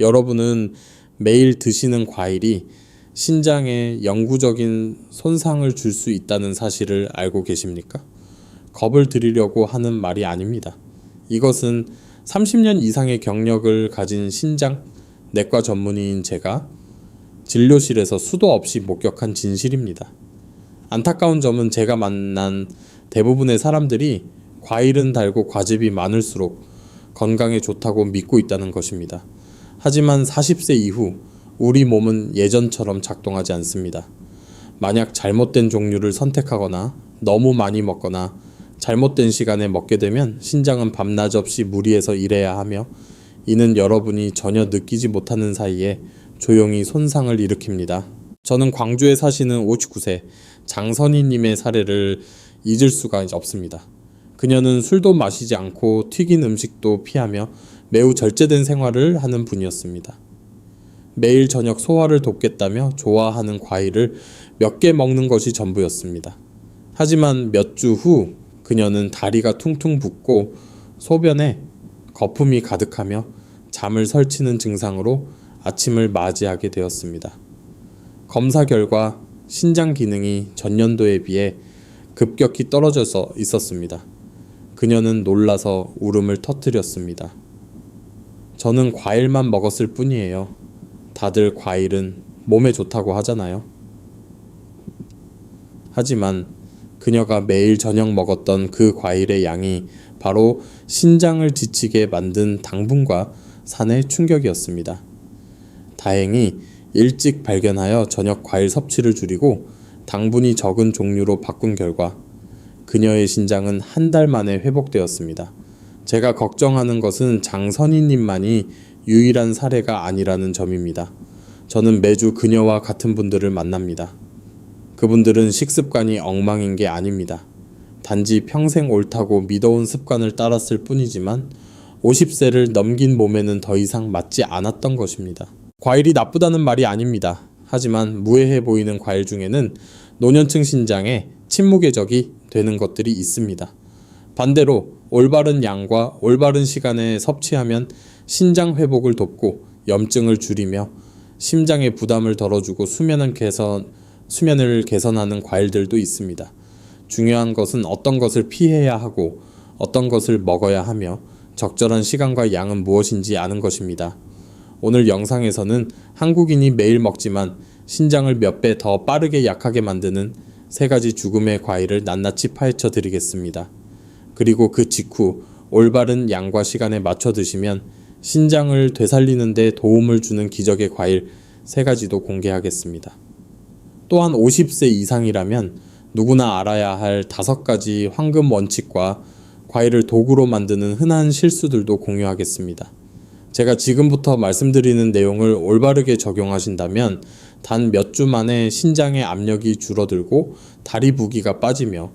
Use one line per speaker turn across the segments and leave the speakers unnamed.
여러분은 매일 드시는 과일이 신장에 영구적인 손상을 줄 수 있다는 사실을 알고 계십니까? 겁을 드리려고 하는 말이 아닙니다. 이것은 30년 이상의 경력을 가진 신장 내과 전문의인 제가 진료실에서 수도 없이 목격한 진실입니다. 안타까운 점은 제가 만난 대부분의 사람들이 과일은 달고 과즙이 많을수록 건강에 좋다고 믿고 있다는 것입니다. 하지만 40세 이후 우리 몸은 예전처럼 작동하지 않습니다. 만약 잘못된 종류를 선택하거나 너무 많이 먹거나 잘못된 시간에 먹게 되면 신장은 밤낮 없이 무리해서 일해야 하며 이는 여러분이 전혀 느끼지 못하는 사이에 조용히 손상을 일으킵니다. 저는 광주에 사시는 59세 장선희님의 사례를 잊을 수가 없습니다. 그녀는 술도 마시지 않고 튀긴 음식도 피하며 매우 절제된 생활을 하는 분이었습니다. 매일 저녁 소화를 돕겠다며 좋아하는 과일을 몇 개 먹는 것이 전부였습니다. 하지만 몇 주 후 그녀는 다리가 퉁퉁 붓고 소변에 거품이 가득하며 잠을 설치는 증상으로 아침을 맞이하게 되었습니다. 검사 결과 신장 기능이 전년도에 비해 급격히 떨어져 있었습니다. 그녀는 놀라서 울음을 터뜨렸습니다. 저는 과일만 먹었을 뿐이에요. 다들 과일은 몸에 좋다고 하잖아요. 하지만 그녀가 매일 저녁 먹었던 그 과일의 양이 바로 신장을 지치게 만든 당분과 산의 충격이었습니다. 다행히 일찍 발견하여 저녁 과일 섭취를 줄이고 당분이 적은 종류로 바꾼 결과 그녀의 신장은 한 달 만에 회복되었습니다. 제가 걱정하는 것은 장선희님만이 유일한 사례가 아니라는 점입니다. 저는 매주 그녀와 같은 분들을 만납니다. 그분들은 식습관이 엉망인 게 아닙니다. 단지 평생 옳다고 믿어온 습관을 따랐을 뿐이지만 50세를 넘긴 몸에는 더 이상 맞지 않았던 것입니다. 과일이 나쁘다는 말이 아닙니다. 하지만 무해해 보이는 과일 중에는 노년층 신장에 침묵의 적이 되는 것들이 있습니다. 반대로 올바른 양과 올바른 시간에 섭취하면 신장 회복을 돕고 염증을 줄이며 심장의 부담을 덜어주고 수면을 개선하는 과일들도 있습니다. 중요한 것은 어떤 것을 피해야 하고 어떤 것을 먹어야 하며 적절한 시간과 양은 무엇인지 아는 것입니다. 오늘 영상에서는 한국인이 매일 먹지만 신장을 몇 배 더 빠르게 약하게 만드는 3가지 죽음의 과일을 낱낱이 파헤쳐 드리겠습니다. 그리고 그 직후 올바른 양과 시간에 맞춰 드시면 신장을 되살리는 데 도움을 주는 기적의 과일 3가지도 공개하겠습니다. 또한 50세 이상이라면 누구나 알아야 할 5가지 황금 원칙과 과일을 도구로 만드는 흔한 실수들도 공유하겠습니다. 제가 지금부터 말씀드리는 내용을 올바르게 적용하신다면 단 몇 주 만에 신장의 압력이 줄어들고 다리 부기가 빠지며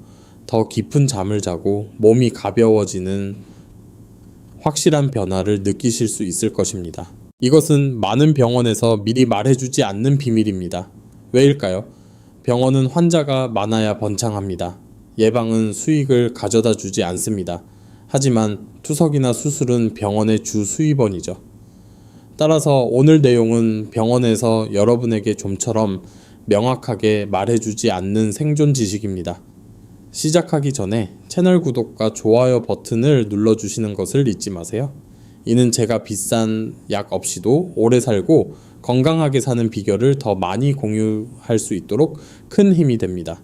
더 깊은 잠을 자고 몸이 가벼워지는 확실한 변화를 느끼실 수 있을 것입니다. 이것은 많은 병원에서 미리 말해주지 않는 비밀입니다. 왜일까요? 병원은 환자가 많아야 번창합니다. 예방은 수익을 가져다 주지 않습니다. 하지만 투석이나 수술은 병원의 주 수입원이죠. 따라서 오늘 내용은 병원에서 여러분에게 좀처럼 명확하게 말해주지 않는 생존 지식입니다. 시작하기 전에 채널 구독과 좋아요 버튼을 눌러주시는 것을 잊지 마세요. 이는 제가 비싼 약 없이도 오래 살고 건강하게 사는 비결을 더 많이 공유할 수 있도록 큰 힘이 됩니다.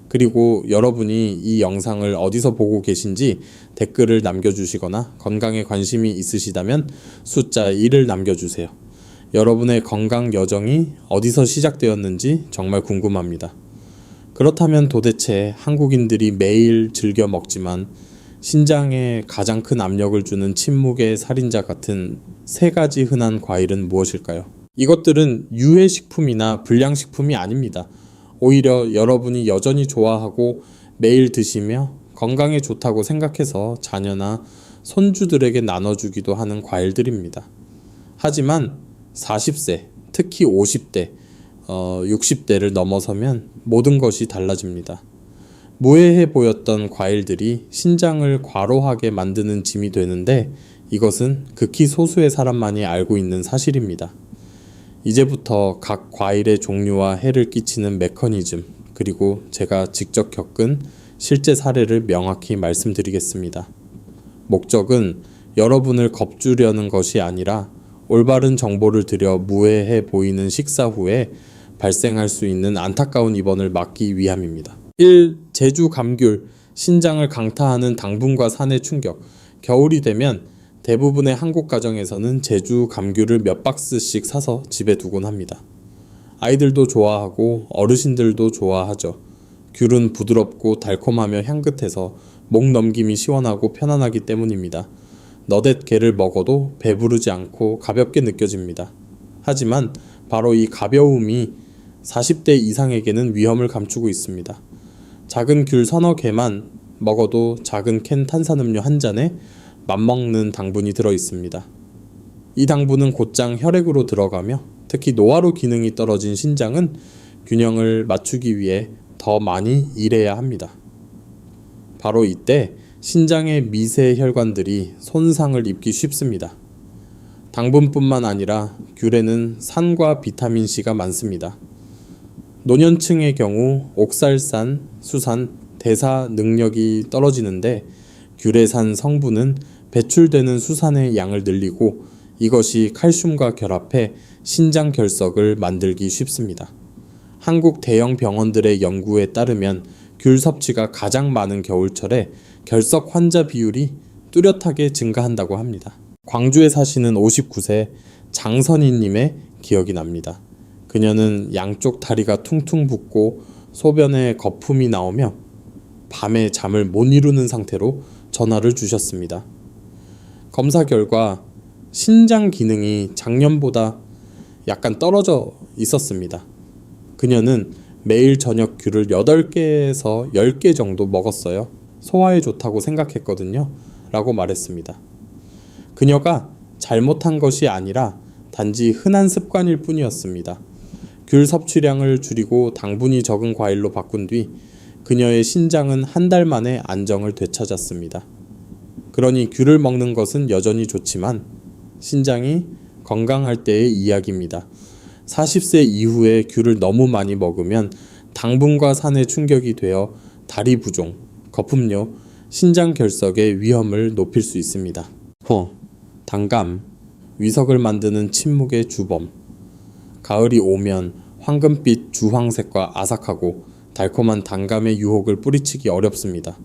그리고 여러분이 이 영상을 어디서 보고 계신지 댓글을 남겨주시거나 건강에 관심이 있으시다면 숫자 1을 남겨주세요. 여러분의 건강 여정이 어디서 시작되었는지 정말 궁금합니다. 그렇다면 도대체 한국인들이 매일 즐겨 먹지만 신장에 가장 큰 압력을 주는 침묵의 살인자 같은 3가지 흔한 과일은 무엇일까요? 이것들은 유해식품이나 불량식품이 아닙니다. 오히려 여러분이 여전히 좋아하고 매일 드시며 건강에 좋다고 생각해서 자녀나 손주들에게 나눠주기도 하는 과일들입니다. 하지만 40세, 특히 50대, 60대를 넘어서면 모든 것이 달라집니다. 무해해 보였던 과일들이 신장을 과로하게 만드는 짐이 되는데 이것은 극히 소수의 사람만이 알고 있는 사실입니다. 이제부터 각 과일의 종류와 해를 끼치는 메커니즘, 그리고 제가 직접 겪은 실제 사례를 명확히 말씀드리겠습니다. 목적은 여러분을 겁주려는 것이 아니라 올바른 정보를 드려 무해해 보이는 식사 후에 발생할 수 있는 안타까운 입원을 막기 위함입니다. 1. 제주 감귤, 신장을 강타하는 당분과 산의 충격. 겨울이 되면 대부분의 한국 가정에서는 제주 감귤을 몇 박스씩 사서 집에 두곤 합니다. 아이들도 좋아하고 어르신들도 좋아하죠. 귤은 부드럽고 달콤하며 향긋해서 목 넘김이 시원하고 편안하기 때문입니다. 너댓 개를 먹어도 배부르지 않고 가볍게 느껴집니다. 하지만 바로 이 가벼움이 40대 이상에게는 위험을 감추고 있습니다. 작은 귤 서너 개만 먹어도 작은 캔 탄산음료 한 잔에 맘먹는 당분이 들어 있습니다. 이 당분은 곧장 혈액으로 들어가며 특히 노화로 기능이 떨어진 신장은 균형을 맞추기 위해 더 많이 일해야 합니다. 바로 이때 신장의 미세 혈관들이 손상을 입기 쉽습니다. 당분뿐만 아니라 귤에는 산과 비타민C가 많습니다. 노년층의 경우 옥살산, 수산, 대사 능력이 떨어지는데 귤의 산 성분은 배출되는 수산의 양을 늘리고 이것이 칼슘과 결합해 신장 결석을 만들기 쉽습니다. 한국 대형 병원들의 연구에 따르면 귤 섭취가 가장 많은 겨울철에 결석 환자 비율이 뚜렷하게 증가한다고 합니다. 광주에 사시는 59세 장선희님의 기억이 납니다. 그녀는 양쪽 다리가 퉁퉁 붓고 소변에 거품이 나오며 밤에 잠을 못 이루는 상태로 전화를 주셨습니다. 검사 결과 신장 기능이 작년보다 약간 떨어져 있었습니다. 그녀는 매일 저녁 귤을 8개에서 10개 정도 먹었어요. 소화에 좋다고 생각했거든요. 라고 말했습니다. 그녀가 잘못한 것이 아니라 단지 흔한 습관일 뿐이었습니다. 귤 섭취량을 줄이고 당분이 적은 과일로 바꾼 뒤 그녀의 신장은 한 달 만에 안정을 되찾았습니다. 그러니 귤을 먹는 것은 여전히 좋지만 신장이 건강할 때의 이야기입니다. 40세 이후에 귤을 너무 많이 먹으면 당분과 산의 충격이 되어 다리 부종, 거품료, 신장 결석의 위험을 높일 수 있습니다. 단감, 위석을 만드는 침묵의 주범. 가을이 오면 황금빛 주황색과 아삭하고 달콤한 단감의 유혹을 뿌리치기 어렵습니다.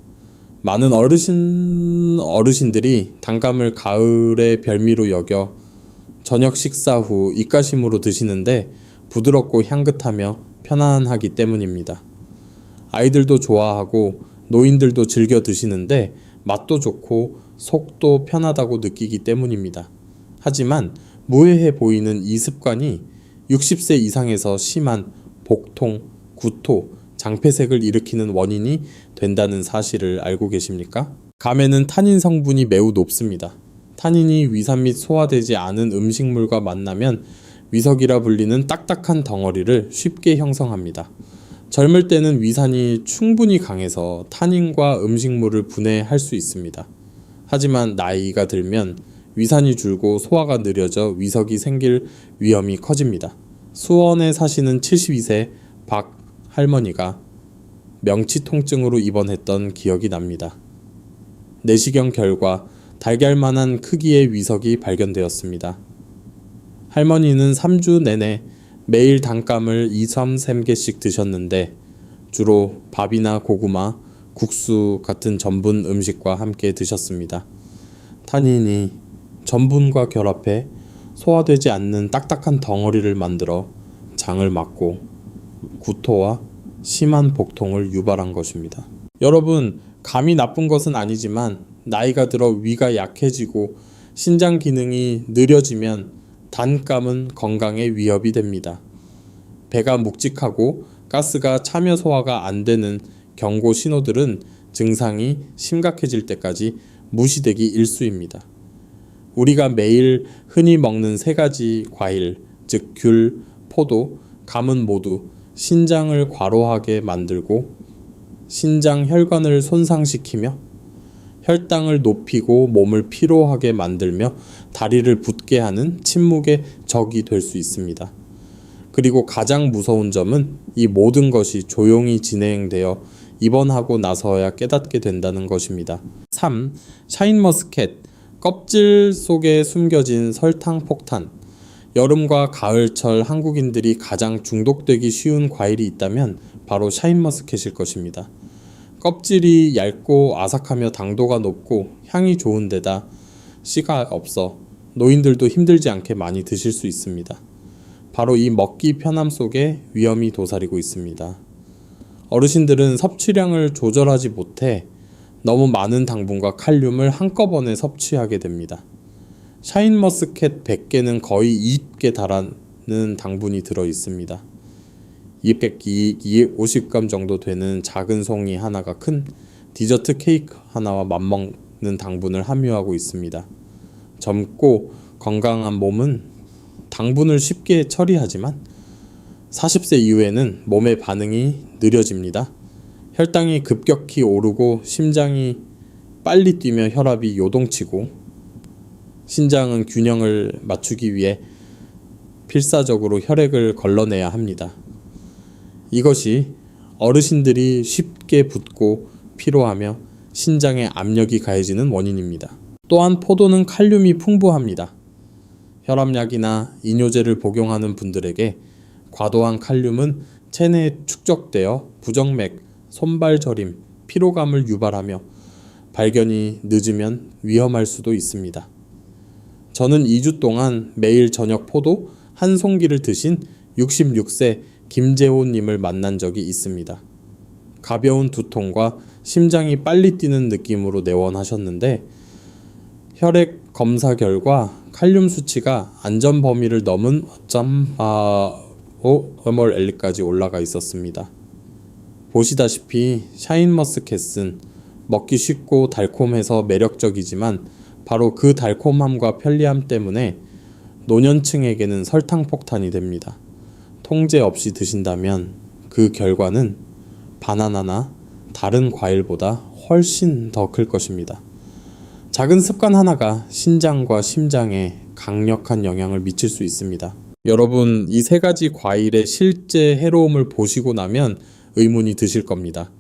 많은 어르신들이 단감을 가을의 별미로 여겨 저녁 식사 후 입가심으로 드시는데 부드럽고 향긋하며 편안하기 때문입니다. 아이들도 좋아하고 노인들도 즐겨 드시는데 맛도 좋고 속도 편하다고 느끼기 때문입니다. 하지만 무해해 보이는 이 습관이 60세 이상에서 심한 복통, 구토, 장폐색을 일으키는 원인이 된다는 사실을 알고 계십니까? 감에는 타닌 성분이 매우 높습니다. 타닌이 위산 및 소화되지 않은 음식물과 만나면 위석이라 불리는 딱딱한 덩어리를 쉽게 형성합니다. 젊을 때는 위산이 충분히 강해서 타닌과 음식물을 분해할 수 있습니다. 하지만 나이가 들면 위산이 줄고 소화가 느려져 위석이 생길 위험이 커집니다. 수원에 사시는 72세 박 할머니가 명치 통증으로 입원했던 기억이 납니다. 내시경 결과 달걀만한 크기의 위석이 발견되었습니다. 할머니는 3주 내내 매일 단감을 2-3개씩 드셨는데 주로 밥이나 고구마, 국수 같은 전분 음식과 함께 드셨습니다. 타닌이 전분과 결합해 소화되지 않는 딱딱한 덩어리를 만들어 장을 막고 구토와 심한 복통을 유발한 것입니다. 여러분, 감이 나쁜 것은 아니지만 나이가 들어 위가 약해지고 신장 기능이 느려지면 단감은 건강에 위협이 됩니다. 배가 묵직하고 가스가 참여 소화가 안 되는 경고 신호들은 증상이 심각해질 때까지 무시되기 일쑤입니다. 우리가 매일 흔히 먹는 3가지 과일, 즉 귤, 포도, 감은 모두 신장을 과로하게 만들고 신장 혈관을 손상시키며 혈당을 높이고 몸을 피로하게 만들며 다리를 붓게 하는 침묵의 적이 될 수 있습니다. 그리고 가장 무서운 점은 이 모든 것이 조용히 진행되어 입원하고 나서야 깨닫게 된다는 것입니다. 3. 샤인머스켓, 껍질 속에 숨겨진 설탕 폭탄. 여름과 가을철 한국인들이 가장 중독되기 쉬운 과일이 있다면 바로 샤인머스켓일 것입니다. 껍질이 얇고 아삭하며 당도가 높고 향이 좋은 데다 씨가 없어 노인들도 힘들지 않게 많이 드실 수 있습니다. 바로 이 먹기 편함 속에 위험이 도사리고 있습니다. 어르신들은 섭취량을 조절하지 못해 너무 많은 당분과 칼륨을 한꺼번에 섭취하게 됩니다. 샤인머스켓 100개는 거의 20개 달하는 당분이 들어 있습니다. 250g 정도 되는 작은 송이 하나가 큰 디저트 케이크 하나와 맞먹는 당분을 함유하고 있습니다. 젊고 건강한 몸은 당분을 쉽게 처리하지만 40세 이후에는 몸의 반응이 느려집니다. 혈당이 급격히 오르고 심장이 빨리 뛰며 혈압이 요동치고 신장은 균형을 맞추기 위해 필사적으로 혈액을 걸러내야 합니다. 이것이 어르신들이 쉽게 붓고 피로하며 신장에 압력이 가해지는 원인입니다. 또한 포도는 칼륨이 풍부합니다. 혈압약이나 이뇨제를 복용하는 분들에게 과도한 칼륨은 체내에 축적되어 부정맥, 손발 저림, 피로감을 유발하며 발견이 늦으면 위험할 수도 있습니다. 저는 2주 동안 매일 저녁 포도 한 송기를 드신 66세 김재호님을 만난 적이 있습니다. 가벼운 두통과 심장이 빨리 뛰는 느낌으로 내원하셨는데 혈액 검사 결과 칼륨 수치가 안전 범위를 넘은 5ml/L까지 올라가 있었습니다. 보시다시피 샤인머스켓은 먹기 쉽고 달콤해서 매력적이지만 바로 그 달콤함과 편리함 때문에 노년층에게는 설탕폭탄이 됩니다. 통제 없이 드신다면 그 결과는 바나나나 다른 과일보다 훨씬 더 클 것입니다. 작은 습관 하나가 신장과 심장에 강력한 영향을 미칠 수 있습니다. 여러분, 이 세 가지 과일의 실제 해로움을 보시고 나면 의문이 드실 겁니다.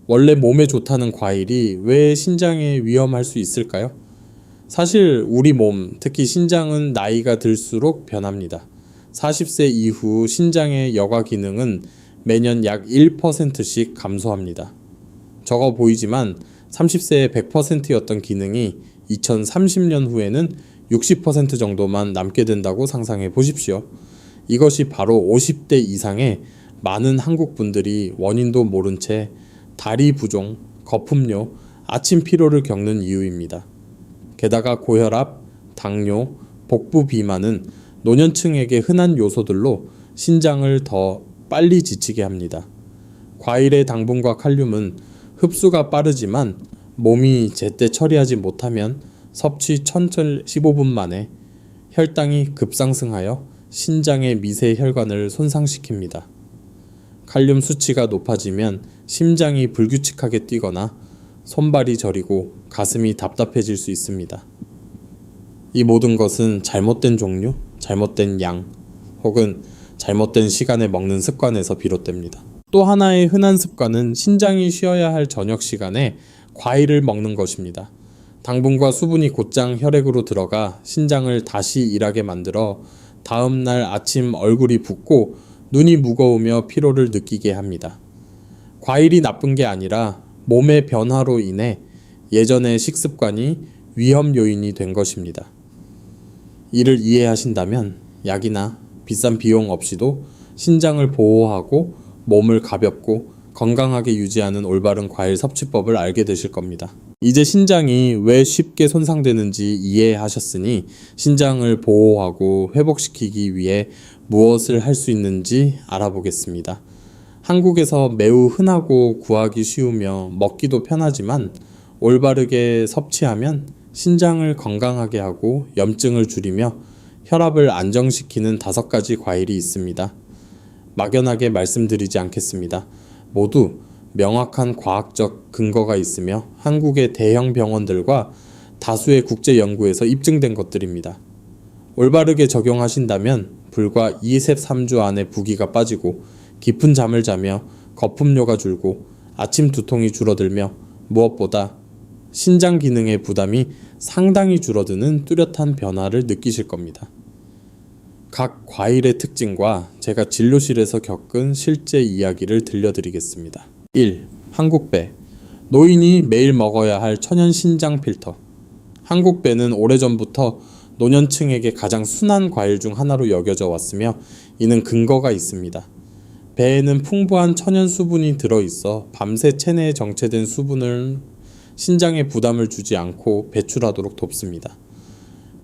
원래 몸에 좋다는 과일이 왜 신장에 위험할 수 있을까요? 사실 우리 몸, 특히 신장은 나이가 들수록 변합니다. 40세 이후 신장의 여과 기능은 매년 약 1%씩 감소합니다. 적어 보이지만 30세에 100%였던 기능이 2030년 후에는 60% 정도만 남게 된다고 상상해 보십시오. 이것이 바로 50대 이상의 많은 한국 분들이 원인도 모른 채 다리 부종, 거품료, 아침 피로를 겪는 이유입니다. 게다가 고혈압, 당뇨, 복부 비만은 노년층에게 흔한 요소들로 신장을 더 빨리 지치게 합니다. 과일의 당분과 칼륨은 흡수가 빠르지만 몸이 제때 처리하지 못하면 섭취 15분 만에 혈당이 급상승하여 신장의 미세 혈관을 손상시킵니다. 칼륨 수치가 높아지면 심장이 불규칙하게 뛰거나 손발이 저리고 가슴이 답답해질 수 있습니다. 이 모든 것은 잘못된 종류, 잘못된 양, 혹은 잘못된 시간에 먹는 습관에서 비롯됩니다. 또 하나의 흔한 습관은 신장이 쉬어야 할 저녁 시간에 과일을 먹는 것입니다. 당분과 수분이 곧장 혈액으로 들어가 신장을 다시 일하게 만들어 다음날 아침 얼굴이 붓고 눈이 무거우며 피로를 느끼게 합니다. 과일이 나쁜 게 아니라 몸의 변화로 인해 예전의 식습관이 위험 요인이 된 것입니다. 이를 이해하신다면 약이나 비싼 비용 없이도 신장을 보호하고 몸을 가볍고 건강하게 유지하는 올바른 과일 섭취법을 알게 되실 겁니다. 이제 신장이 왜 쉽게 손상되는지 이해하셨으니 신장을 보호하고 회복시키기 위해 무엇을 할 수 있는지 알아보겠습니다. 한국에서 매우 흔하고 구하기 쉬우며 먹기도 편하지만 올바르게 섭취하면 신장을 건강하게 하고 염증을 줄이며 혈압을 안정시키는 5가지 과일이 있습니다. 막연하게 말씀드리지 않겠습니다. 모두 명확한 과학적 근거가 있으며 한국의 대형 병원들과 다수의 국제 연구에서 입증된 것들입니다. 올바르게 적용하신다면 불과 2-3주 안에 부기가 빠지고 깊은 잠을 자며 거품료가 줄고 아침 두통이 줄어들며 무엇보다 신장 기능의 부담이 상당히 줄어드는 뚜렷한 변화를 느끼실 겁니다. 각 과일의 특징과 제가 진료실에서 겪은 실제 이야기를 들려드리겠습니다. 1. 한국배. 노인이 매일 먹어야 할 천연 신장 필터. 한국배는 오래전부터 노년층에게 가장 순한 과일 중 하나로 여겨져 왔으며 이는 근거가 있습니다. 배에는 풍부한 천연 수분이 들어있어 밤새 체내에 정체된 수분을 신장에 부담을 주지 않고 배출하도록 돕습니다.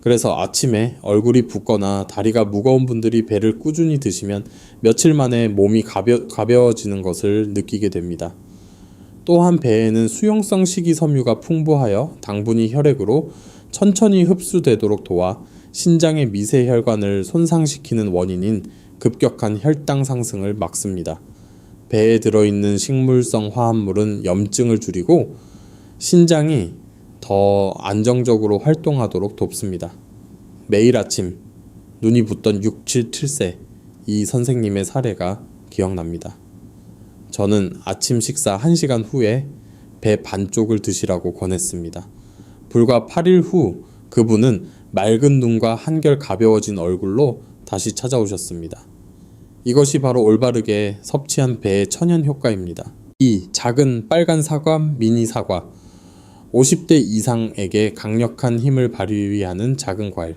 그래서 아침에 얼굴이 붓거나 다리가 무거운 분들이 배를 꾸준히 드시면 며칠 만에 몸이 가벼워지는 것을 느끼게 됩니다. 또한 배에는 수용성 식이섬유가 풍부하여 당분이 혈액으로 천천히 흡수되도록 도와 신장의 미세 혈관을 손상시키는 원인인 급격한 혈당 상승을 막습니다. 배에 들어있는 식물성 화합물은 염증을 줄이고 신장이 더 안정적으로 활동하도록 돕습니다. 매일 아침 눈이 붓던 67세 이 선생님의 사례가 기억납니다. 저는 아침 식사 1시간 후에 배 반쪽을 드시라고 권했습니다. 불과 8일 후 그분은 맑은 눈과 한결 가벼워진 얼굴로 다시 찾아오셨습니다. 이것이 바로 올바르게 섭취한 배의 천연 효과입니다. 2. 작은 빨간 사과, 미니 사과. 50대 이상에게 강력한 힘을 발휘하는 작은 과일.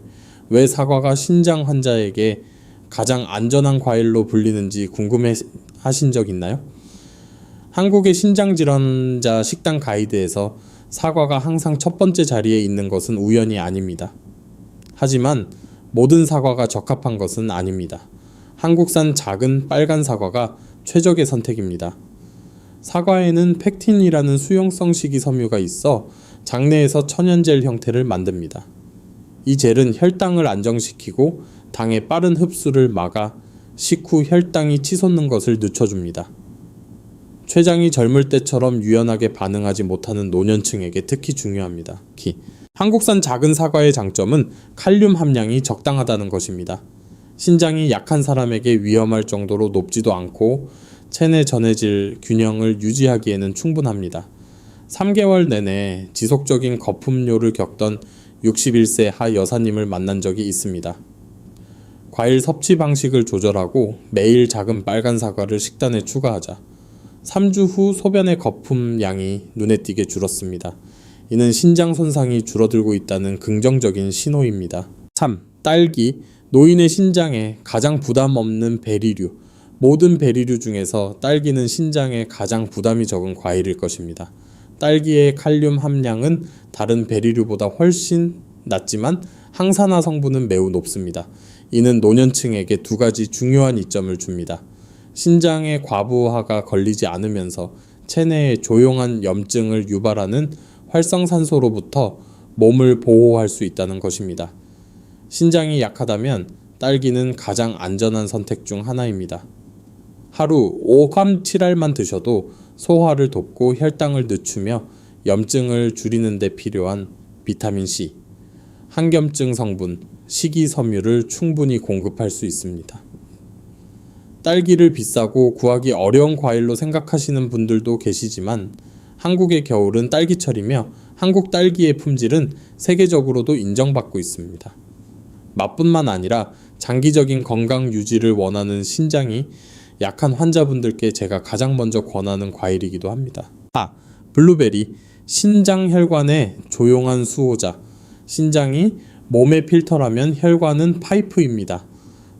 왜 사과가 신장 환자에게 가장 안전한 과일로 불리는지 궁금해하신 적 있나요? 한국의 신장질환자 식단 가이드에서 사과가 항상 첫 번째 자리에 있는 것은 우연이 아닙니다. 하지만 모든 사과가 적합한 것은 아닙니다. 한국산 작은 빨간 사과가 최적의 선택입니다. 사과에는 펙틴이라는 수용성 식이섬유가 있어 장내에서 천연젤 형태를 만듭니다. 이 젤은 혈당을 안정시키고 당의 빠른 흡수를 막아 식후 혈당이 치솟는 것을 늦춰줍니다. 췌장이 젊을 때처럼 유연하게 반응하지 못하는 노년층에게 특히 중요합니다. 한국산 작은 사과의 장점은 칼륨 함량이 적당하다는 것입니다. 신장이 약한 사람에게 위험할 정도로 높지도 않고 체내 전해질 균형을 유지하기에는 충분합니다. 3개월 내내 지속적인 거품료를 겪던 61세 하 여사님을 만난 적이 있습니다. 과일 섭취 방식을 조절하고 매일 작은 빨간 사과를 식단에 추가하자 3주 후 소변의 거품 양이 눈에 띄게 줄었습니다. 이는 신장 손상이 줄어들고 있다는 긍정적인 신호입니다. 3. 딸기. 노인의 신장에 가장 부담 없는 베리류. 모든 베리류 중에서 딸기는 신장에 가장 부담이 적은 과일일 것입니다. 딸기의 칼륨 함량은 다른 베리류보다 훨씬 낮지만 항산화 성분은 매우 높습니다. 이는 노년층에게 두 가지 중요한 이점을 줍니다. 신장의 과부하가 걸리지 않으면서 체내에 조용한 염증을 유발하는 활성산소로부터 몸을 보호할 수 있다는 것입니다. 신장이 약하다면 딸기는 가장 안전한 선택 중 하나입니다. 하루 5g 7알만 드셔도 소화를 돕고 혈당을 늦추며 염증을 줄이는 데 필요한 비타민C, 항염증 성분, 식이섬유를 충분히 공급할 수 있습니다. 딸기를 비싸고 구하기 어려운 과일로 생각하시는 분들도 계시지만 한국의 겨울은 딸기철이며 한국 딸기의 품질은 세계적으로도 인정받고 있습니다. 맛뿐만 아니라 장기적인 건강 유지를 원하는 신장이 약한 환자분들께 제가 가장 먼저 권하는 과일이기도 합니다. 블루베리. 신장 혈관의 조용한 수호자. 신장이 몸의 필터라면 혈관은 파이프입니다.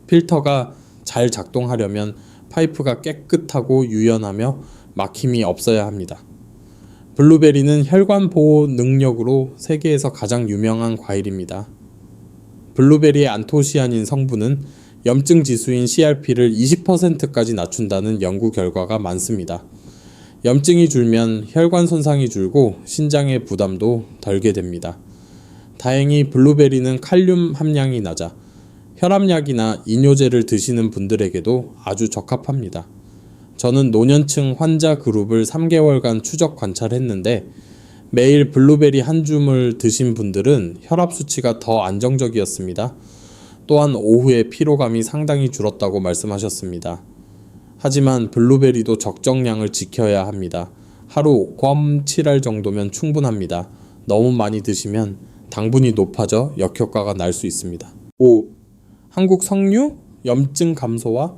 필터가 잘 작동하려면 파이프가 깨끗하고 유연하며 막힘이 없어야 합니다. 블루베리는 혈관 보호 능력으로 세계에서 가장 유명한 과일입니다. 블루베리의 안토시아닌 성분은 염증 지수인 CRP를 20%까지 낮춘다는 연구 결과가 많습니다. 염증이 줄면 혈관 손상이 줄고 신장의 부담도 덜게 됩니다. 다행히 블루베리는 칼륨 함량이 낮아 혈압약이나 이뇨제를 드시는 분들에게도 아주 적합합니다. 저는 노년층 환자 그룹을 3개월간 추적 관찰했는데 매일 블루베리 한 줌을 드신 분들은 혈압 수치가 더 안정적이었습니다. 또한 오후에 피로감이 상당히 줄었다고 말씀하셨습니다. 하지만 블루베리도 적정량을 지켜야 합니다. 하루 껌 7알 정도면 충분합니다. 너무 많이 드시면 당분이 높아져 역효과가 날 수 있습니다. 5. 한국 석류, 염증 감소와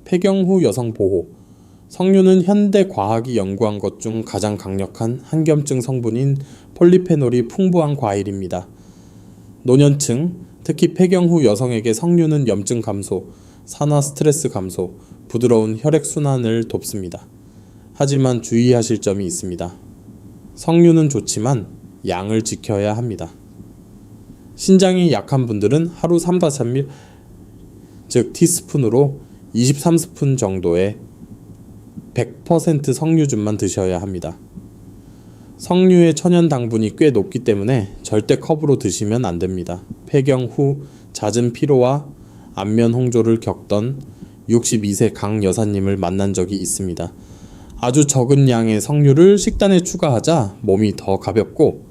폐경 후 여성 보호. 석류는 현대 과학이 연구한 것 중 가장 강력한 항염증 성분인 폴리페놀이 풍부한 과일입니다. 노년층, 특히 폐경 후 여성에게 석류는 염증 감소, 산화 스트레스 감소, 부드러운 혈액순환을 돕습니다. 하지만 주의하실 점이 있습니다. 석류는 좋지만 양을 지켜야 합니다. 신장이 약한 분들은 하루 3-4ml, 즉 티스푼으로 23스푼 정도의 100% 석류즙만 드셔야 합니다. 석류의 천연 당분이 꽤 높기 때문에 절대 컵으로 드시면 안 됩니다. 폐경 후 잦은 피로와 안면 홍조를 겪던 62세 강 여사님을 만난 적이 있습니다. 아주 적은 양의 석류를 식단에 추가하자 몸이 더 가볍고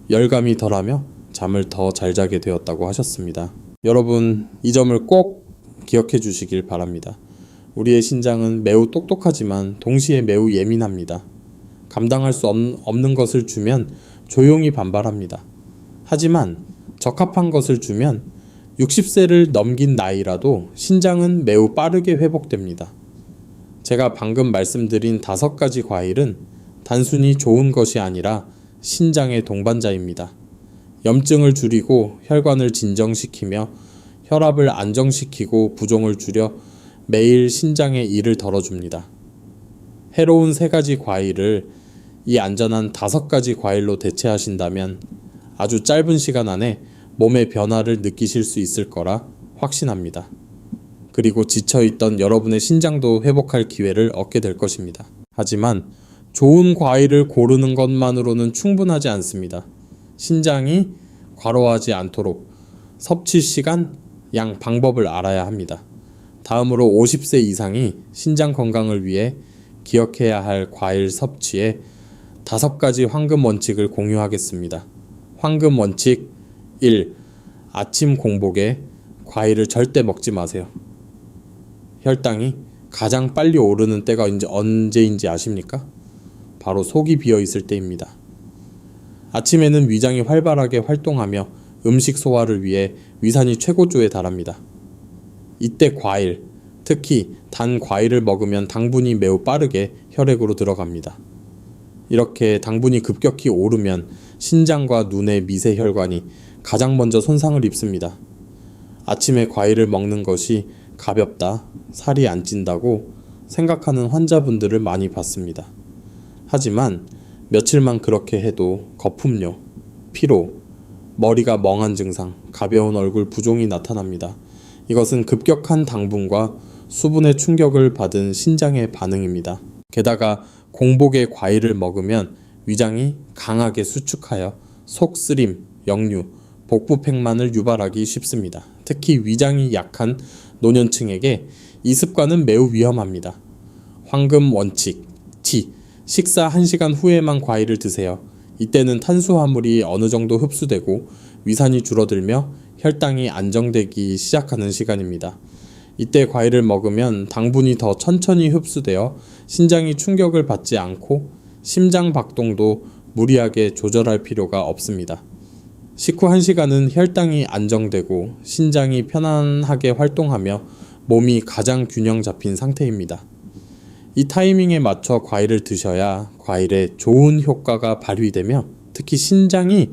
열감이 덜하며 잠을 더 잘 자게 되었다고 하셨습니다. 여러분, 이 점을 꼭 기억해 주시길 바랍니다. 우리의 신장은 매우 똑똑하지만 동시에 매우 예민합니다. 감당할 수 없는 것을 주면 조용히 반발합니다. 하지만 적합한 것을 주면 60세를 넘긴 나이라도 신장은 매우 빠르게 회복됩니다. 제가 방금 말씀드린 5가지 과일은 단순히 좋은 것이 아니라 신장의 동반자입니다. 염증을 줄이고 혈관을 진정시키며 혈압을 안정시키고 부종을 줄여 매일 신장의 일을 덜어줍니다. 해로운 3가지 과일을 이 안전한 5가지 과일로 대체하신다면 아주 짧은 시간 안에 몸의 변화를 느끼실 수 있을 거라 확신합니다. 그리고 지쳐있던 여러분의 신장도 회복할 기회를 얻게 될 것입니다. 하지만 좋은 과일을 고르는 것만으로는 충분하지 않습니다. 신장이 과로하지 않도록 섭취 시간, 양, 방법을 알아야 합니다. 다음으로 50세 이상이 신장 건강을 위해 기억해야 할 과일 섭취의 5가지 황금 원칙을 공유하겠습니다. 황금 원칙 1. 아침 공복에 과일을 절대 먹지 마세요. 혈당이 가장 빨리 오르는 때가 언제인지 아십니까? 바로 속이 비어 있을 때입니다. 아침에는 위장이 활발하게 활동하며 음식 소화를 위해 위산이 최고조에 달합니다. 이때 과일, 특히 단 과일을 먹으면 당분이 매우 빠르게 혈액으로 들어갑니다. 이렇게 당분이 급격히 오르면 신장과 눈의 미세 혈관이 가장 먼저 손상을 입습니다. 아침에 과일을 먹는 것이 가볍다, 살이 안 찐다고 생각하는 환자분들을 많이 봤습니다. 하지만 며칠만 그렇게 해도 거품료, 피로, 머리가 멍한 증상, 가벼운 얼굴 부종이 나타납니다. 이것은 급격한 당분과 수분의 충격을 받은 신장의 반응입니다. 게다가 공복에 과일을 먹으면 위장이 강하게 수축하여 속쓰림, 역류, 복부 팽만을 유발하기 쉽습니다. 특히 위장이 약한 노년층에게 이 습관은 매우 위험합니다. 황금 원칙 T. 식사 1시간 후에만 과일을 드세요. 이때는 탄수화물이 어느 정도 흡수되고 위산이 줄어들며 혈당이 안정되기 시작하는 시간입니다. 이때 과일을 먹으면 당분이 더 천천히 흡수되어 신장이 충격을 받지 않고 심장 박동도 무리하게 조절할 필요가 없습니다. 식후 1시간은 혈당이 안정되고 신장이 편안하게 활동하며 몸이 가장 균형 잡힌 상태입니다. 이 타이밍에 맞춰 과일을 드셔야 과일의 좋은 효과가 발휘되며 특히 신장이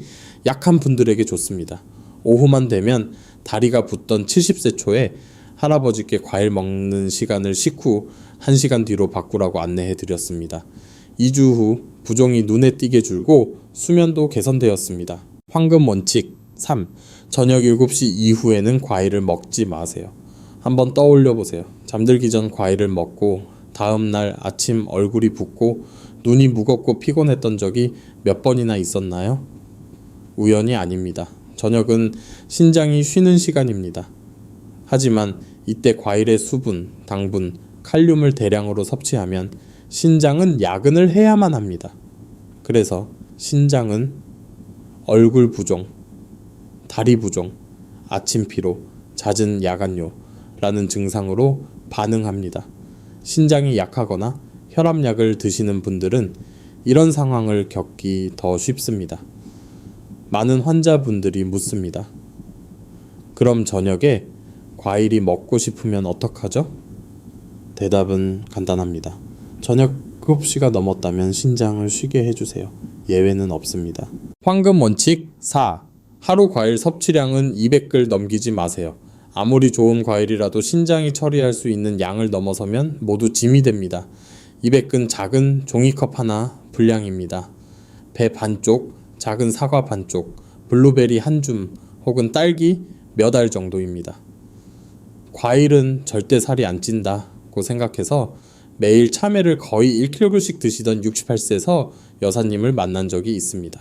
약한 분들에게 좋습니다. 오후만 되면 다리가 붓던 70세 초에 할아버지께 과일 먹는 시간을 식후 1시간 뒤로 바꾸라고 안내해 드렸습니다. 2주 후 부종이 눈에 띄게 줄고 수면도 개선되었습니다. 황금 원칙 3. 저녁 7시 이후에는 과일을 먹지 마세요. 한번 떠올려 보세요. 잠들기 전 과일을 먹고 다음날 아침 얼굴이 붓고 눈이 무겁고 피곤했던 적이 몇 번이나 있었나요? 우연이 아닙니다. 저녁은 신장이 쉬는 시간입니다. 하지만 이때 과일의 수분, 당분, 칼륨을 대량으로 섭취하면 신장은 야근을 해야만 합니다. 그래서 신장은 얼굴 부종, 다리 부종, 아침 피로, 잦은 야간요라는 증상으로 반응합니다. 신장이 약하거나 혈압약을 드시는 분들은 이런 상황을 겪기 더 쉽습니다. 많은 환자분들이 묻습니다. 그럼 저녁에 과일이 먹고 싶으면 어떡하죠? 대답은 간단합니다. 저녁 7시가 넘었다면 신장을 쉬게 해주세요. 예외는 없습니다. 황금 원칙 4. 하루 과일 섭취량은 200글 넘기지 마세요. 아무리 좋은 과일이라도 신장이 처리할 수 있는 양을 넘어서면 모두 짐이 됩니다. 200근 작은 종이컵 하나 분량입니다. 배 반쪽, 작은 사과 반쪽, 블루베리 한 줌 혹은 딸기 몇 알 정도입니다. 과일은 절대 살이 안 찐다고 생각해서 매일 참외를 거의 1kg씩 드시던 68세에서 여사님을 만난 적이 있습니다.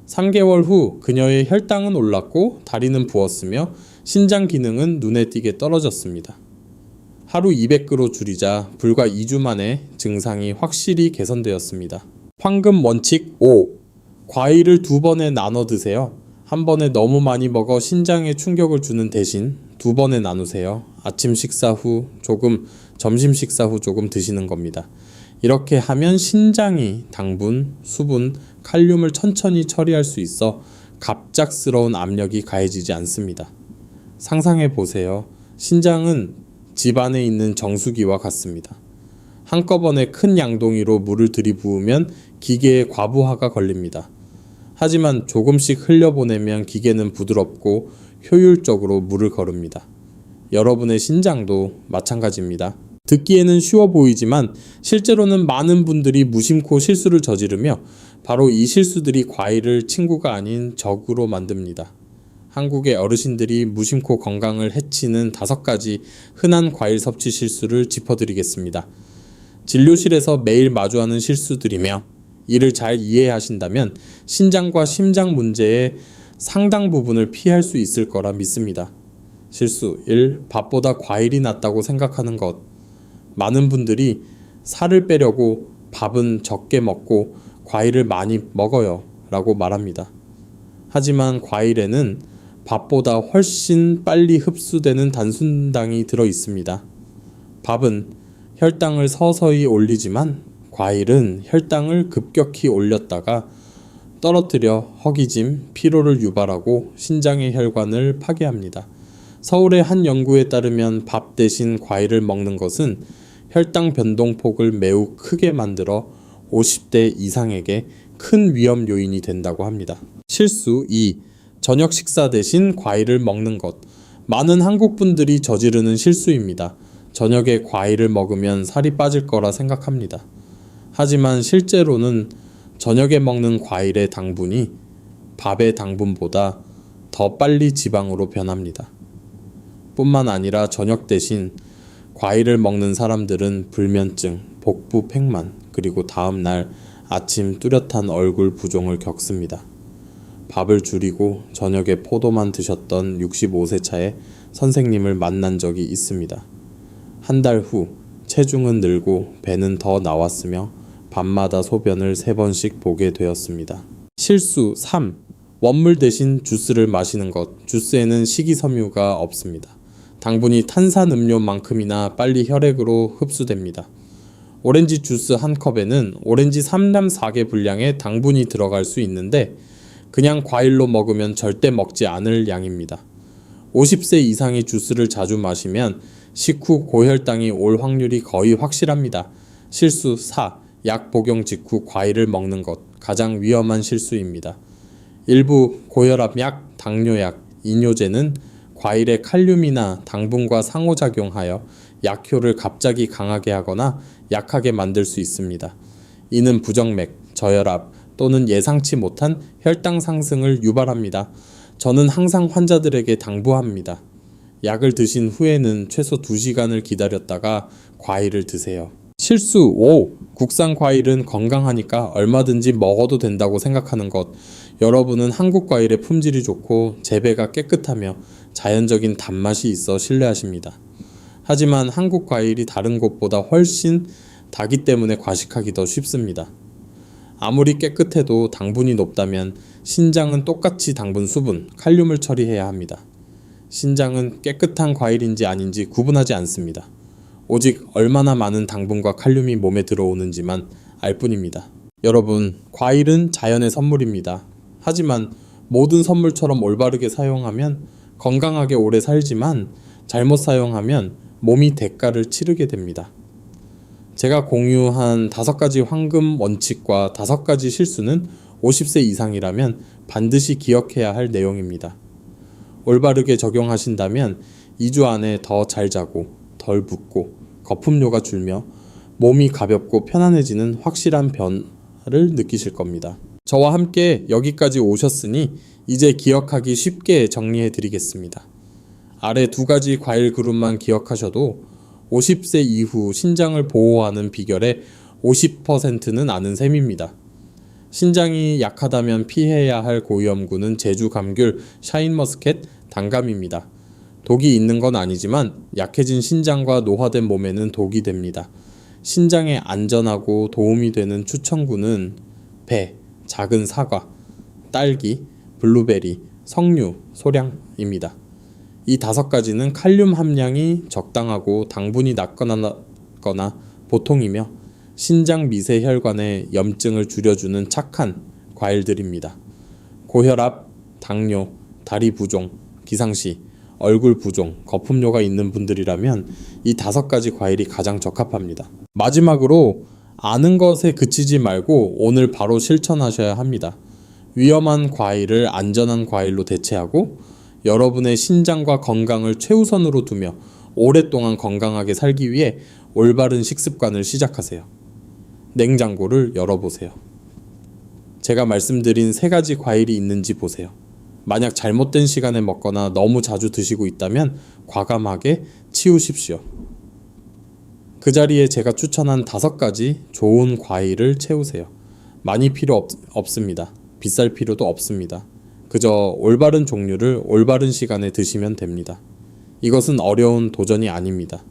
3개월 후 그녀의 혈당은 올랐고 다리는 부었으며 신장 기능은 눈에 띄게 떨어졌습니다. 하루 200g으로 줄이자 불과 2주 만에 증상이 확실히 개선되었습니다. 황금 원칙 5. 과일을 2번에 나눠 드세요. 한 번에 너무 많이 먹어 신장에 충격을 주는 대신 2번에 나누세요. 아침 식사 후 조금, 점심 식사 후 조금 드시는 겁니다. 이렇게 하면 신장이 당분, 수분, 칼륨을 천천히 처리할 수 있어 갑작스러운 압력이 가해지지 않습니다. 상상해 보세요. 신장은 집 안에 있는 정수기와 같습니다. 한꺼번에 큰 양동이로 물을 들이부으면 기계에 과부하가 걸립니다. 하지만 조금씩 흘려보내면 기계는 부드럽고 효율적으로 물을 거릅니다. 여러분의 신장도 마찬가지입니다. 듣기에는 쉬워 보이지만 실제로는 많은 분들이 무심코 실수를 저지르며 바로 이 실수들이 과일을 친구가 아닌 적으로 만듭니다. 한국의 어르신들이 무심코 건강을 해치는 5가지 흔한 과일 섭취 실수를 짚어드리겠습니다. 진료실에서 매일 마주하는 실수들이며 이를 잘 이해하신다면 신장과 심장 문제의 상당 부분을 피할 수 있을 거라 믿습니다. 실수 1. 밥보다 과일이 낫다고 생각하는 것. 많은 분들이 살을 빼려고 밥은 적게 먹고 과일을 많이 먹어요 라고 말합니다. 하지만 과일에는 밥보다 훨씬 빨리 흡수되는 단순당이 들어 있습니다. 밥은 혈당을 서서히 올리지만 과일은 혈당을 급격히 올렸다가 떨어뜨려 허기짐, 피로를 유발하고 신장의 혈관을 파괴합니다. 서울의 한 연구에 따르면 밥 대신 과일을 먹는 것은 혈당 변동폭을 매우 크게 만들어 50대 이상에게 큰 위험 요인이 된다고 합니다. 실수 2. 저녁 식사 대신 과일을 먹는 것. 많은 한국 분들이 저지르는 실수입니다. 저녁에 과일을 먹으면 살이 빠질 거라 생각합니다. 하지만 실제로는 저녁에 먹는 과일의 당분이 밥의 당분보다 더 빨리 지방으로 변합니다. 뿐만 아니라 저녁 대신 과일을 먹는 사람들은 불면증, 복부 팽만, 그리고 다음 날 아침 뚜렷한 얼굴 부종을 겪습니다. 밥을 줄이고 저녁에 포도만 드셨던 65세 차에 선생님을 만난 적이 있습니다. 한 달 후 체중은 늘고 배는 더 나왔으며 밤마다 소변을 3번씩 보게 되었습니다. 실수 3. 원물 대신 주스를 마시는 것. 주스에는 식이섬유가 없습니다. 당분이 탄산음료만큼이나 빨리 혈액으로 흡수됩니다. 오렌지 주스 한 컵에는 오렌지 3남 4개 분량의 당분이 들어갈 수 있는데 그냥 과일로 먹으면 절대 먹지 않을 양입니다. 50세 이상이 주스를 자주 마시면 식후 고혈당이 올 확률이 거의 확실합니다. 실수 4. 약 복용 직후 과일을 먹는 것. 가장 위험한 실수입니다. 일부 고혈압약, 당뇨약, 이뇨제는 과일의 칼륨이나 당분과 상호작용하여 약효를 갑자기 강하게 하거나 약하게 만들 수 있습니다. 이는 부정맥, 저혈압 또는 예상치 못한 혈당 상승을 유발합니다. 저는 항상 환자들에게 당부합니다. 약을 드신 후에는 최소 2시간을 기다렸다가 과일을 드세요. 실수 5. 국산 과일은 건강하니까 얼마든지 먹어도 된다고 생각하는 것. 여러분은 한국 과일의 품질이 좋고 재배가 깨끗하며 자연적인 단맛이 있어 신뢰하십니다. 하지만 한국 과일이 다른 곳보다 훨씬 다기 때문에 과식하기 더 쉽습니다. 아무리 깨끗해도 당분이 높다면 신장은 똑같이 당분, 수분, 칼륨을 처리해야 합니다. 신장은 깨끗한 과일인지 아닌지 구분하지 않습니다. 오직 얼마나 많은 당분과 칼륨이 몸에 들어오는지만 알 뿐입니다. 여러분, 과일은 자연의 선물입니다. 하지만 모든 선물처럼 올바르게 사용하면 건강하게 오래 살지만 잘못 사용하면 몸이 대가를 치르게 됩니다. 제가 공유한 5가지 황금 원칙과 5가지 실수는 50세 이상이라면 반드시 기억해야 할 내용입니다. 올바르게 적용하신다면 2주 안에 더 잘 자고 덜 붓고 거품료가 줄며 몸이 가볍고 편안해지는 확실한 변화를 느끼실 겁니다. 저와 함께 여기까지 오셨으니 이제 기억하기 쉽게 정리해 드리겠습니다. 아래 2가지 과일 그룹만 기억하셔도 50세 이후 신장을 보호하는 비결의 50%는 아는 셈입니다. 신장이 약하다면 피해야 할 고위험군은 제주 감귤, 샤인머스켓, 단감입니다. 독이 있는 건 아니지만 약해진 신장과 노화된 몸에는 독이 됩니다. 신장에 안전하고 도움이 되는 추천군은 배, 작은 사과, 딸기, 블루베리, 석류, 소량입니다. 이 5가지는 칼륨 함량이 적당하고 당분이 낮거나 보통이며 신장 미세 혈관의 염증을 줄여주는 착한 과일들입니다. 고혈압, 당뇨, 다리 부종, 기상시, 얼굴 부종, 거품료가 있는 분들이라면 이 5가지 과일이 가장 적합합니다. 마지막으로 아는 것에 그치지 말고 오늘 바로 실천하셔야 합니다. 위험한 과일을 안전한 과일로 대체하고 여러분의 신장과 건강을 최우선으로 두며 오랫동안 건강하게 살기 위해 올바른 식습관을 시작하세요. 냉장고를 열어보세요. 제가 말씀드린 3가지 과일이 있는지 보세요. 만약 잘못된 시간에 먹거나 너무 자주 드시고 있다면 과감하게 치우십시오. 그 자리에 제가 추천한 5가지 좋은 과일을 채우세요. 많이 필요 없습니다. 비쌀 필요도 없습니다. 그저 올바른 종류를 올바른 시간에 드시면 됩니다. 이것은 어려운 도전이 아닙니다.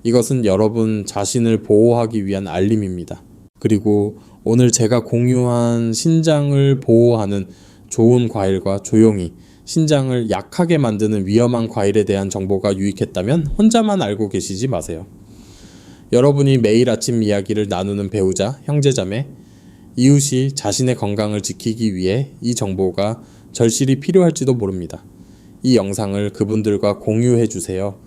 이것은 여러분 자신을 보호하기 위한 알림입니다. 그리고 오늘 제가 공유한 신장을 보호하는 좋은 과일과 조용히 신장을 약하게 만드는 위험한 과일에 대한 정보가 유익했다면 혼자만 알고 계시지 마세요. 여러분이 매일 아침 이야기를 나누는 배우자, 형제자매, 이웃이 자신의 건강을 지키기 위해 이 정보가 절실히 필요할지도 모릅니다. 이 영상을 그분들과 공유해 주세요.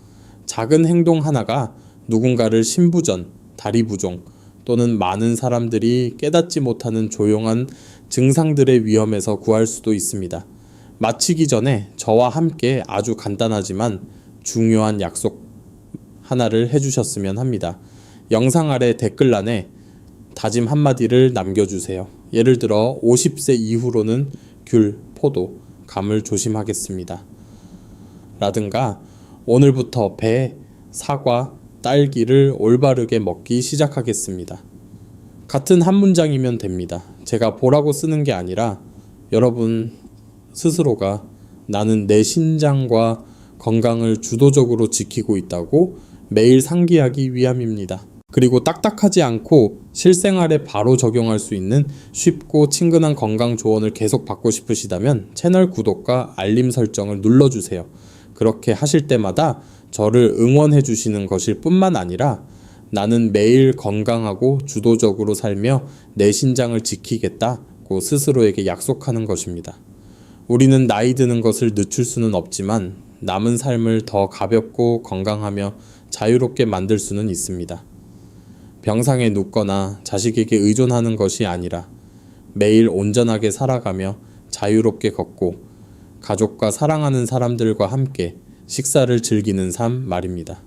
작은 행동 하나가 누군가를 신부전, 다리 부종 또는 많은 사람들이 깨닫지 못하는 조용한 증상들의 위험에서 구할 수도 있습니다. 마치기 전에 저와 함께 아주 간단하지만 중요한 약속 하나를 해주셨으면 합니다. 영상 아래 댓글란에 다짐 한마디를 남겨주세요. 예를 들어 50세 이후로는 귤, 포도, 감을 조심하겠습니다. 라든가 오늘부터 배, 사과, 딸기를 올바르게 먹기 시작하겠습니다. 같은 한 문장이면 됩니다. 제가 보라고 쓰는 게 아니라 여러분 스스로가 나는 내 신장과 건강을 주도적으로 지키고 있다고 매일 상기하기 위함입니다. 그리고 딱딱하지 않고 실생활에 바로 적용할 수 있는 쉽고 친근한 건강 조언을 계속 받고 싶으시다면 채널 구독과 알림 설정을 눌러주세요. 그렇게 하실 때마다 저를 응원해 주시는 것일 뿐만 아니라 나는 매일 건강하고 주도적으로 살며 내 신장을 지키겠다고 스스로에게 약속하는 것입니다. 우리는 나이 드는 것을 늦출 수는 없지만 남은 삶을 더 가볍고 건강하며 자유롭게 만들 수는 있습니다. 병상에 눕거나 자식에게 의존하는 것이 아니라 매일 온전하게 살아가며 자유롭게 걷고 가족과 사랑하는 사람들과 함께 식사를 즐기는 삶 말입니다.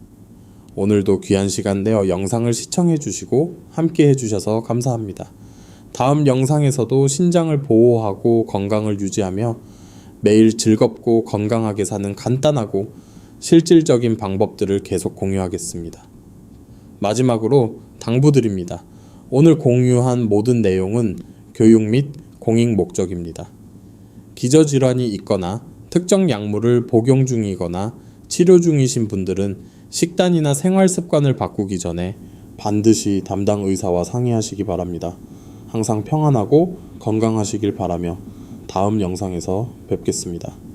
오늘도 귀한 시간 내어 영상을 시청해 주시고 함께 해주셔서 감사합니다. 다음 영상에서도 신장을 보호하고 건강을 유지하며 매일 즐겁고 건강하게 사는 간단하고 실질적인 방법들을 계속 공유하겠습니다. 마지막으로 당부드립니다. 오늘 공유한 모든 내용은 교육 및 공익 목적입니다. 기저질환이 있거나 특정 약물을 복용 중이거나 치료 중이신 분들은 식단이나 생활 습관을 바꾸기 전에 반드시 담당 의사와 상의하시기 바랍니다. 항상 평안하고 건강하시길 바라며 다음 영상에서 뵙겠습니다.